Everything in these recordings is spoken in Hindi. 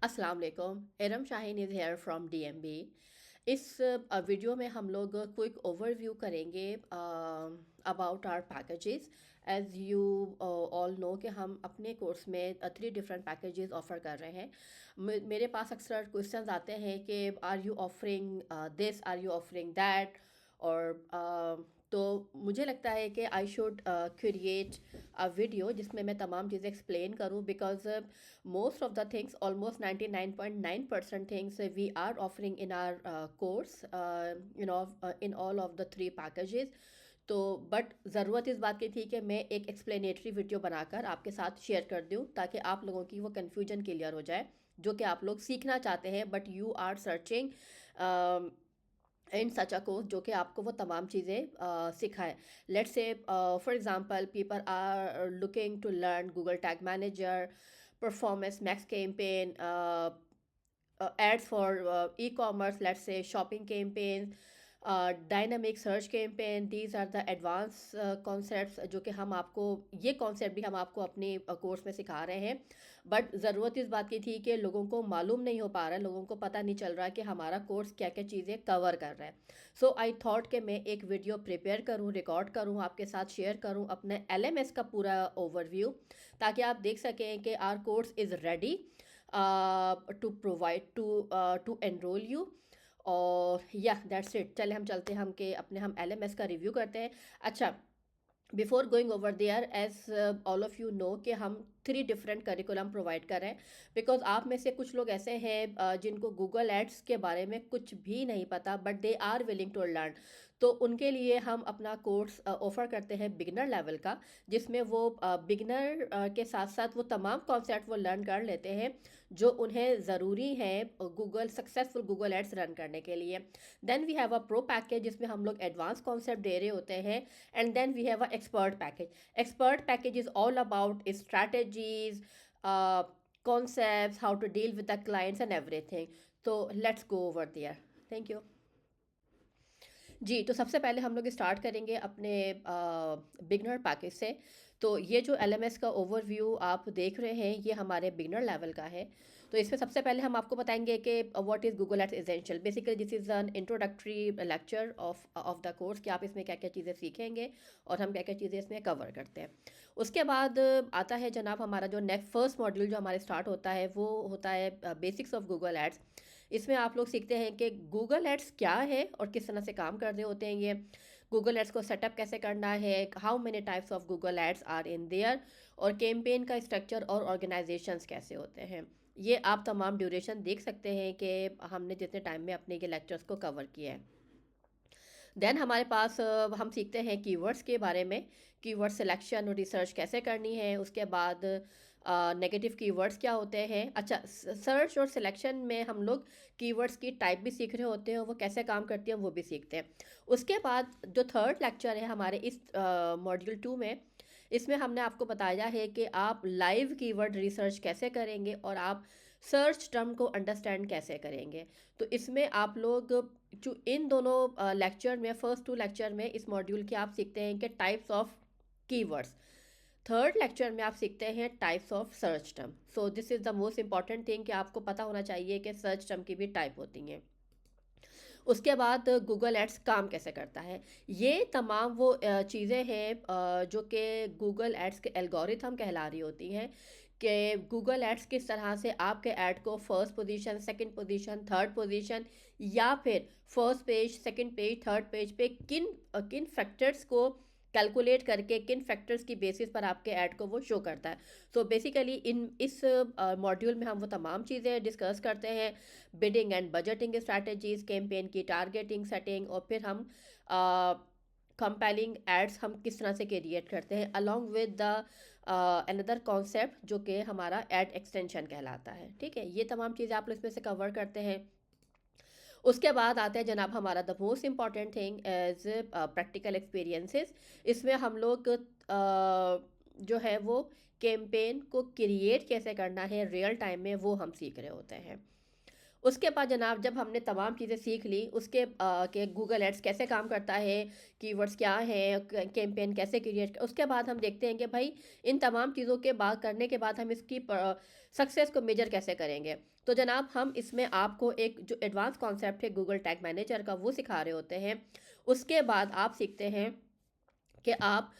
अस्सलाम वालेकुम। Iram Shaheen is here from DMB. इस वीडियो में हम लोग क्विक ओवरव्यू करेंगे about our packages. As you all know कि हम अपने कोर्स में 3 डिफरेंट पैकेजेस ऑफ़र कर रहे हैं। मेरे पास अक्सर क्वेश्चंस आते हैं कि are you offering this, are you offering that, और तो मुझे लगता है कि I should create a video जिसमें मैं तमाम चीज़ें एक्सप्लेन करूं, because most of the things, almost 99.9% things, we are offering in our course, in all of the 3 packages. तो बट ज़रूरत इस बात की थी कि मैं एक एक्सप्लेनेटरी वीडियो बनाकर आपके साथ शेयर कर दूं, ताकि आप लोगों की वो कन्फ्यूजन क्लियर हो जाए, जो कि आप लोग सीखना चाहते हैं but you are searching in such a course जो कि आपको वो तमाम चीज़ें सिखाए। Let's say for example people are looking to learn Google tag manager, performance max campaign, ads for e-commerce, let's say shopping campaigns, dynamic search campaign. These are the advanced concepts जो कि हम आपको, ये कॉन्सेप्ट भी हम आपको अपने कोर्स में सिखा रहे हैं। बट ज़रूरत इस बात की थी कि लोगों को मालूम नहीं हो पा रहा है, लोगों को पता नहीं चल रहा है कि हमारा कोर्स क्या क्या चीज़ें कवर कर रहा है। सो आई थॉट कि मैं एक वीडियो प्रिपेयर करूं, रिकॉर्ड करूं, आपके साथ शेयर करूं अपने एलएमएस का पूरा ओवरव्यू, ताकि आप देख सकें कि our course is ready to provide to enroll you. और या दैट्स इट। चले हम चलते हैं, हम एलएमएस का रिव्यू करते हैं। अच्छा, before going over there, as all of you know कि हम 3 डिफरेंट करिकुलम प्रोवाइड कर रहे हैं, बिकॉज आप में से कुछ लोग ऐसे हैं जिनको गूगल एड्स के बारे में कुछ भी नहीं पता, but they are willing to learn. तो उनके लिए हम अपना कोर्स ऑफर करते हैं बिगनर लेवल का, जिसमें वो बिगनर के साथ साथ वो तमाम कॉन्सेप्ट वो लर्न कर लेते हैं जो उन्हें ज़रूरी है Google successful Google ads run करने के लिए। Then we have a pro package जिसमें हम लोग एडवांस कॉन्सेप्ट दे रहे होते हैं, and then we have a expert package is all about strategies, uh, concepts, how to deal with the clients and everything. So let's go over there. Thank you. जी, तो सबसे पहले हम लोग स्टार्ट करेंगे अपने बिगनर पैकेज से। तो ये जो एलएमएस का ओवरव्यू आप देख रहे हैं, ये हमारे बिगनर लेवल का है। तो इसमें सबसे पहले हम आपको बताएंगे कि what is Google ads essential. Basically this is an introductory lecture of the course कि आप इसमें क्या क्या चीज़ें सीखेंगे और हम क्या क्या चीज़ें इसमें कवर करते हैं। उसके बाद आता है जनाब हमारा जो नेक्स्ट फर्स्ट मॉड्यूल जो हमारे स्टार्ट होता है, वो होता है बेसिक्स ऑफ गूगल एड्स। इसमें आप लोग सीखते हैं कि गूगल एड्स क्या है और किस तरह से काम कर रहे होते हैं ये, गूगल एड्स को सेटअप कैसे करना है, how many types of Google ads are in there, और कैंपेन का स्ट्रक्चर और ऑर्गेनाइजेशंस कैसे होते हैं। ये आप तमाम ड्यूरेशन देख सकते हैं कि हमने जितने टाइम में अपने के लेक्चर्स को कवर किया है। देन हमारे पास हम सीखते हैं कीवर्ड्स के बारे में, कीवर्ड सिलेक्शन और रिसर्च कैसे करनी है। उसके बाद नेगेटिव कीवर्ड्स क्या होते हैं। अच्छा, सर्च और सिलेक्शन में हम लोग कीवर्ड्स की टाइप भी सीख रहे होते हैं, वो कैसे काम करती हैं वो भी सीखते हैं। उसके बाद जो थर्ड लेक्चर है हमारे इस मॉड्यूल 2 में, इसमें हमने आपको बताया है कि आप लाइव कीवर्ड रिसर्च कैसे करेंगे और आप सर्च टर्म को अंडरस्टैंड कैसे करेंगे। तो इसमें आप लोग जो इन दोनों लेक्चर में, फर्स्ट 2 लेक्चर में इस मॉड्यूल के आप सीखते हैं कि types of keywords, third lecture में आप सीखते हैं types of search term. So this is the most important thing कि आपको पता होना चाहिए कि सर्च टर्म की भी टाइप होती हैं। उसके बाद गूगल एड्स काम कैसे करता है। ये तमाम वो चीज़ें हैं जो कि गूगल एड्स के एल्गोरिथम कहला रही होती हैं, कि गूगल एड्स किस तरह से आपके ऐड को first position, second position, third position, या फिर first page, second page, third page पे किन किन फैक्टर्स को कैलकुलेट करके, किन फैक्टर्स की बेसिस पर आपके ऐड को वो शो करता है। सो बेसिकली इस मॉड्यूल में हम वो तमाम चीज़ें डिस्कस करते हैं, bidding and budgeting strategies, campaign की टारगेटिंग सेटिंग, और फिर हम कंपेलिंग एड्स हम किस तरह से क्रिएट करते हैं, along with the another concept जो कि हमारा एड एक्सटेंशन कहलाता है। ठीक है, ये तमाम चीज़ें आप इसमें से कवर करते हैं। उसके बाद आता है जनाब हमारा the most important thing as practical experiences. इसमें हम लोग जो है वो कैंपेन को क्रिएट कैसे करना है रियल टाइम में, वो हम सीख रहे होते हैं। उसके बाद जनाब जब हमने तमाम चीज़ें सीख ली उसके कि गूगल एड्स कैसे काम करता है, कीवर्ड्स क्या हैं, कैंपेन कैसे क्रिएट, उसके बाद हम देखते हैं कि भाई इन तमाम चीज़ों के बाद करने के बाद हम इसकी सक्सेस को मेजर कैसे करेंगे। तो जनाब हम इसमें आपको एक जो एडवांस कॉन्सेप्ट है गूगल टैग मैनेजर का वो सिखा रहे होते हैं। उसके बाद आप सीखते हैं कि आप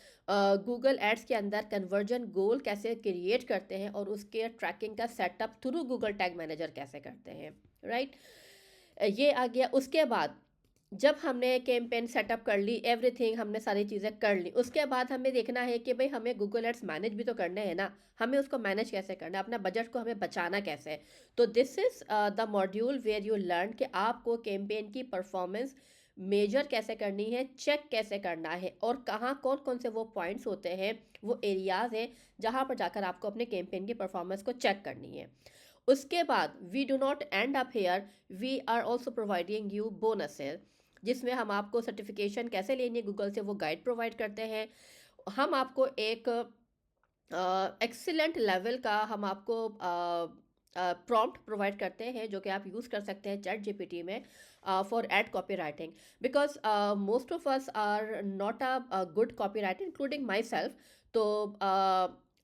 गूगल एड्स के अंदर कन्वर्जन गोल कैसे क्रिएट करते हैं और उसके ट्रैकिंग का setup through Google tag manager कैसे करते हैं, राइट। ये आ गया। उसके बाद जब हमने कैंपेन सेटअप कर ली, एवरीथिंग हमने सारी चीज़ें कर ली, उसके बाद हमें देखना है कि भाई हमें गूगल एड्स मैनेज भी तो करने हैं ना। हमें उसको मैनेज कैसे करना है, अपना बजट को हमें बचाना कैसे है। तो this is the module where you learn कि आपको कैंपेन की परफॉर्मेंस मेजर कैसे करनी है, चेक कैसे करना है, और कहाँ कौन कौन से वो पॉइंट्स होते हैं, वो एरियाज़ हैं जहाँ पर जाकर आपको अपने कैंपेन की परफॉर्मेंस को चेक करनी है। उसके बाद we do not end up here, we are also providing you bonuses, जिसमें हम आपको सर्टिफिकेशन कैसे लेनी है गूगल से वो गाइड प्रोवाइड करते हैं। हम आपको एक एक्सीलेंट लेवल का हम आपको प्रॉम्प्ट प्रोवाइड करते हैं जो कि आप यूज़ कर सकते हैं चैट जीपीटी में for ad copywriting, because most of us are not a good copywriter including myself. तो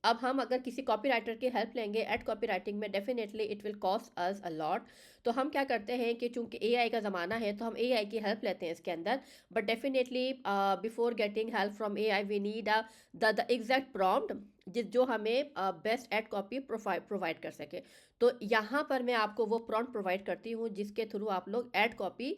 अब हम अगर किसी कॉपी राइटर की हेल्प लेंगे एड कॉपी राइटिंग में, definitely it will cost us a lot. तो हम क्या करते हैं कि चूंकि एआई का ज़माना है तो हम एआई की हेल्प लेते हैं इसके अंदर, but definitely before getting help from AI we need the exact prompt जो हमें बेस्ट एड कॉपी प्रोवाइड कर सके। तो यहाँ पर मैं आपको वो प्रॉम्प्ट प्रोवाइड करती हूँ जिसके थ्रू आप लोग ad copy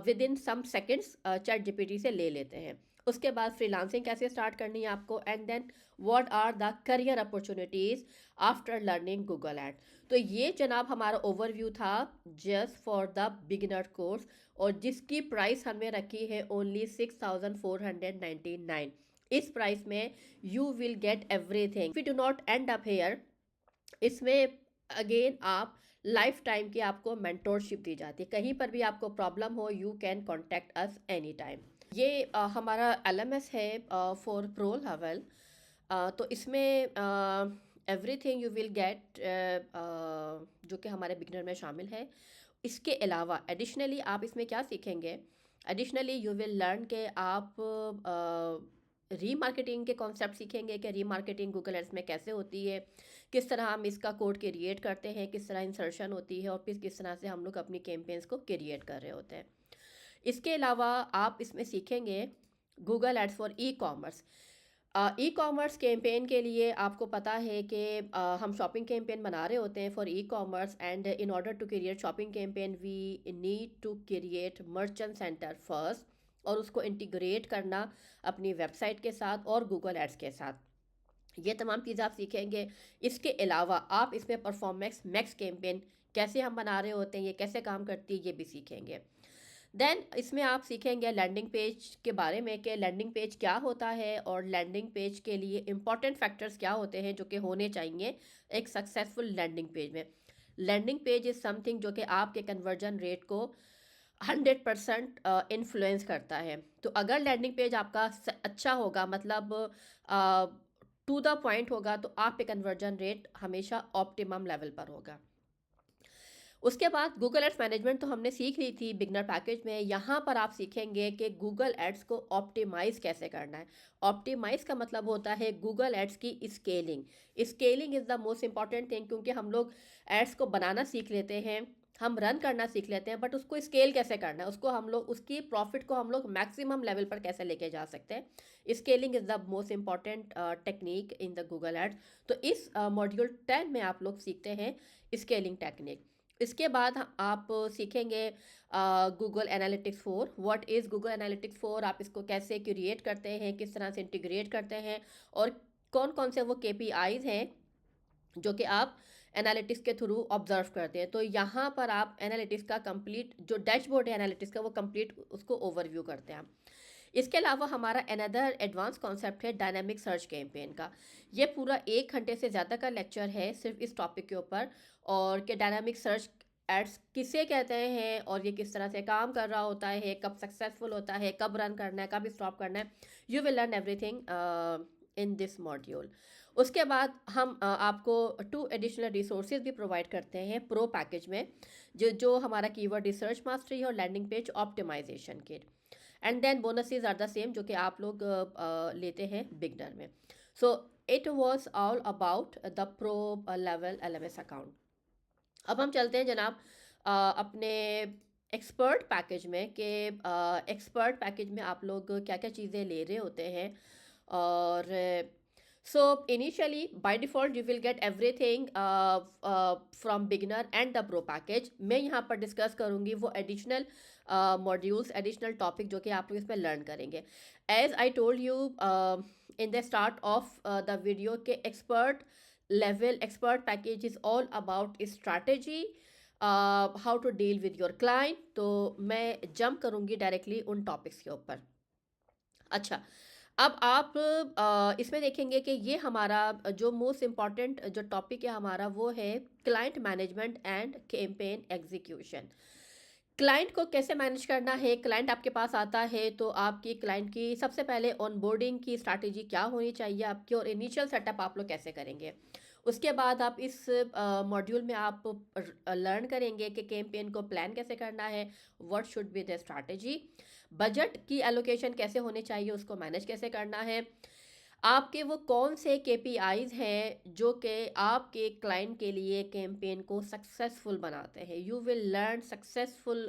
within some seconds ChatGPT से ले लेते हैं। उसके बाद फ्रीलांसिंग कैसे स्टार्ट करनी है आपको, and then what are the career opportunities after learning Google ad. तो ये जनाब हमारा ओवरव्यू था just for the beginner course, और जिसकी प्राइस हमने रखी है ओनली 6499। इस प्राइस में you will get everything, we do not end up here. इसमें अगेन आप लाइफ टाइम की आपको मेंटोरशिप दी जाती है, कहीं पर भी आपको प्रॉब्लम हो you can contact us any time. ये हमारा एलएमएस है फॉर प्रो लेवल। तो इसमें एवरीथिंग यू विल गेट जो कि हमारे बिगिनर में शामिल है। इसके अलावा एडिशनली आप इसमें क्या सीखेंगे, एडिशनली यू विल लर्न के आप रीमार्केटिंग के कॉन्सेप्ट सीखेंगे कि रीमार्केटिंग गूगल एड्स में कैसे होती है, किस तरह हम इसका कोड क्रिएट करते हैं, किस तरह इंसर्शन होती है, और फिर किस तरह से हम लोग अपनी कैंपेन्स को क्रिएट कर रहे होते हैं। इसके अलावा आप इसमें सीखेंगे Google ads for e-commerce. E-commerce campaign के लिए आपको पता है कि हम शॉपिंग कैंपेन बना रहे होते हैं for e-commerce, and in order to create shopping campaign we need to create merchant centre first, और उसको इंटीग्रेट करना अपनी वेबसाइट के साथ और गूगल एड्स के साथ। ये तमाम चीज़ें आप सीखेंगे। इसके अलावा आप इसमें परफॉर्मेंस मैक्स कैंपेन कैसे हम बना रहे होते हैं, ये कैसे काम करती है, ये भी सीखेंगे। देन इसमें आप सीखेंगे लैंडिंग पेज के बारे में कि लैंडिंग पेज क्या होता है, और लैंडिंग पेज के लिए इंपॉर्टेंट फैक्टर्स क्या होते हैं जो कि होने चाहिए एक सक्सेसफुल लैंडिंग पेज में। लैंडिंग पेज इज़ समथिंग जो कि आपके कन्वर्जन रेट को 100% इन्फ्लुएंस करता है। तो अगर लैंडिंग पेज आपका अच्छा होगा, मतलब टू द पॉइंट होगा, तो आपके कन्वर्जन रेट हमेशा ऑप्टिमम लेवल पर होगा। उसके बाद गूगल एड्स मैनेजमेंट तो हमने सीख ली थी बिगनर पैकेज में। यहाँ पर आप सीखेंगे कि गूगल एड्स को ऑप्टिमाइज़ कैसे करना है। ऑप्टिमाइज़ का मतलब होता है गूगल एड्स की scaling. Scaling is the most important thing, क्योंकि हम लोग एड्स को बनाना सीख लेते हैं, हम रन करना सीख लेते हैं, बट उसको स्केल कैसे करना है, उसको हम लोग उसकी प्रॉफिट को हम लोग मैक्सिमम लेवल पर कैसे लेके जा सकते हैं। Scaling is the most important technique in the Google ads. तो इस मॉड्यूल 10 में आप लोग सीखते हैं स्केलिंग टेक्निक। इसके बाद आप सीखेंगे Google analytics 4। What is Google analytics 4, आप इसको कैसे क्रिएट करते हैं, किस तरह से इंटीग्रेट करते हैं, और कौन कौन से वो केपीआईज हैं जो कि आप एनालिटिक्स के थ्रू ऑब्जर्व करते हैं। तो यहाँ पर आप एनालिटिक्स का कंप्लीट जो डैशबोर्ड है एनालिटिक्स का वो कंप्लीट उसको ओवरव्यू करते हैं। इसके अलावा हमारा अनदर एडवांस कॉन्सेप्ट है डायनामिक सर्च कैंपेन का। ये पूरा 1 घंटे से ज़्यादा का लेक्चर है सिर्फ इस टॉपिक के ऊपर, और कि डायनामिक सर्च एड्स किसे कहते हैं और ये किस तरह से काम कर रहा होता है, कब सक्सेसफुल होता है, कब रन करना है, कब स्टॉप करना है। You will learn everything in this module. उसके बाद हम आपको 2 एडिशनल रिसोर्सेज भी प्रोवाइड करते हैं प्रो पैकेज में, जो हमारा कीवर्ड रिसर्च मास्टरी और landing page optimisation kit. And then bonuses are the same जो कि आप लोग लेते हैं बिगनर में। So it was all about the pro level LMS account. अब हम चलते हैं जनाब अपने एक्सपर्ट पैकेज में, कि एक्सपर्ट पैकेज में आप लोग क्या क्या चीज़ें ले रहे होते हैं। और so initially by default you will get everything from beginner and the pro package. मैं यहाँ पर डिस्कस करूँगी वो एडिशनल मॉड्यूल्स, एडिशनल टॉपिक जो कि आप लोग इसमें लर्न करेंगे। As I told you in the start of the video के expert level expert package is all about strategy, how to deal with your client. तो मैं जंप करूँगी डायरेक्टली उन टॉपिक्स के ऊपर। अच्छा, अब आप इसमें देखेंगे कि ये हमारा जो मोस्ट इम्पॉर्टेंट जो टॉपिक है हमारा वो है client management and campaign execution. Client को कैसे मैनेज करना है। क्लाइंट आपके पास आता है तो आपकी क्लाइंट की सबसे पहले ऑनबोर्डिंग की स्ट्रैटेजी क्या होनी चाहिए आपकी, और इनिशियल सेटअप आप लोग कैसे करेंगे। उसके बाद आप इस मॉड्यूल में आप लर्न करेंगे कि कैंपेन को प्लान कैसे करना है, what should be the strategy, budget की एलोकेशन कैसे होनी चाहिए, उसको मैनेज कैसे करना है, आपके वो कौन से KPIs हैं जो कि आपके क्लाइंट के लिए कैंपेन को सक्सेसफुल बनाते हैं। You will learn successful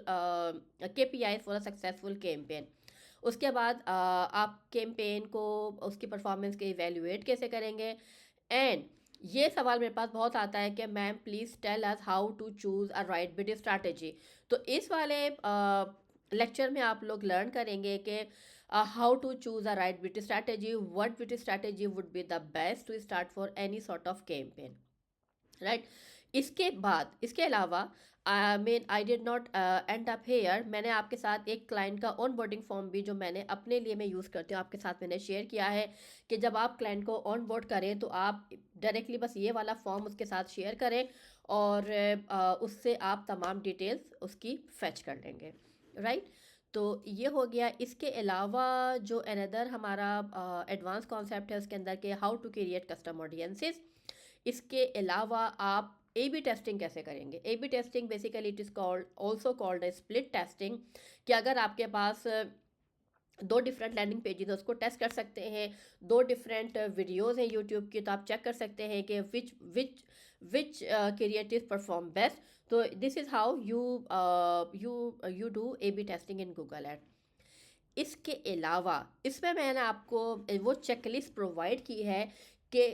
KPIs for a successful campaign. उसके बाद आप कैंपेन को उसकी परफॉर्मेंस के इवेल्युएट कैसे करेंगे। एंड ये सवाल मेरे पास बहुत आता है कि ma'am please tell us how to choose a right bid strategy. तो इस वाले लेक्चर में आप लोग लर्न करेंगे कि how to choose a right BT strategy, what BT strategy would be the best to start for any sort of campaign, right? इसके बाद इसके अलावा I did not end up hair, मैंने आपके साथ एक क्लाइंट का ऑन बोर्डिंग फॉर्म भी जो मैंने अपने लिए मैं यूज़ करती हूँ आपके साथ मैंने शेयर किया है कि जब आप क्लाइंट को ऑन बोर्ड करें तो आप डायरेक्टली बस ये वाला फॉर्म उसके साथ शेयर करें और उससे आप तमाम डिटेल्स उसकी फेच कर लेंगे, राइट? तो ये हो गया। इसके अलावा जो अनदर हमारा एडवांस कॉन्सेप्ट है उसके अंदर के how to create custom audiences. इसके अलावा आप ए बी टेस्टिंग कैसे करेंगे। A B testing basically it is called also called a split testing, कि अगर आपके पास दो डिफरेंट लैंडिंग पेजेस उसको टेस्ट कर सकते हैं, दो डिफरेंट वीडियोस हैं यूट्यूब की, तो आप चेक कर सकते हैं कि विच क्रिएटिव परफॉर्म बेस्ट। तो this is how you do A/B testing in Google ad. इसके अलावा इसमें मैंने आपको वो चेकलिस्ट प्रोवाइड की है कि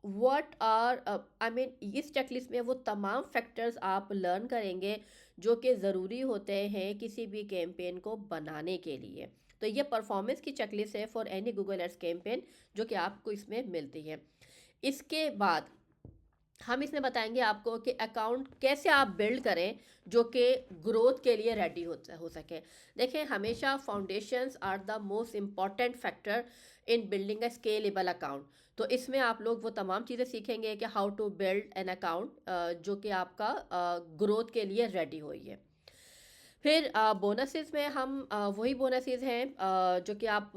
व्हाट आर आई मीन इस चेकलिस्ट में वो तमाम फैक्टर्स आप लर्न करेंगे जो कि ज़रूरी होते हैं किसी भी कैंपेन को बनाने के लिए। तो ये परफॉर्मेंस की चेकलिस्ट है for any Google ads campaign जो कि आपको इसमें मिलती है। इसके बाद हम इसमें बताएंगे आपको कि अकाउंट कैसे आप बिल्ड करें जो कि ग्रोथ के लिए रेडी हो सके। देखें, हमेशा foundations are the most important factor in building a scalable account. तो इसमें आप लोग वो तमाम चीज़ें सीखेंगे कि how to build an account जो कि आपका ग्रोथ के लिए रेडी हुई है। फिर बोनसेस में हम वही बोनसेस हैं जो कि आप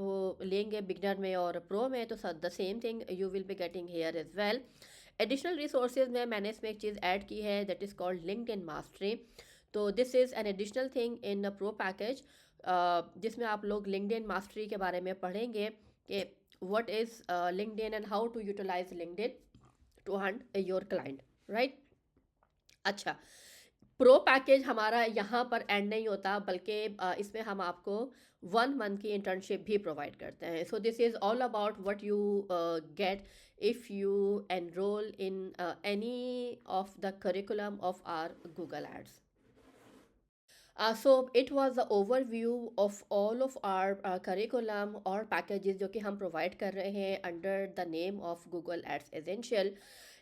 लेंगे बिगनर में और प्रो में, तो the same thing you will be getting here as well. Additional resources में मैंने इसमें एक चीज़ ऐड की है that is called LinkedIn mastery. तो this is an additional thing in pro package जिसमें आप लोग लिंक्डइन मास्टरी के बारे में पढ़ेंगे कि what is LinkedIn and how to utilize LinkedIn to hunt your client, right? अच्छा, प्रो पैकेज हमारा यहाँ पर एंड नहीं होता, बल्कि इसमें हम आपको 1 मंथ की इंटर्नशिप भी प्रोवाइड करते हैं। So this is all about what you get if you enroll in any of the curriculum of our Google ads. So it was the overview of all of our curriculum और packages जो कि हम provide कर रहे हैं under the name of Google Ads Essential.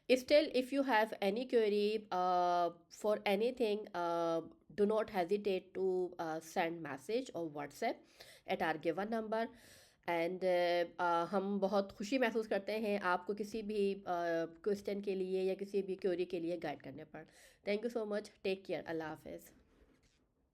Still, if you have any query for anything, do not hesitate to send message or WhatsApp at our given number. And हम बहुत खुशी महसूस करते हैं आपको किसी भी क्वेश्चन के लिए या किसी भी क्वेरी के लिए गाइड करने पर। Thank you so much, take care, अल्लाह हाफिज़।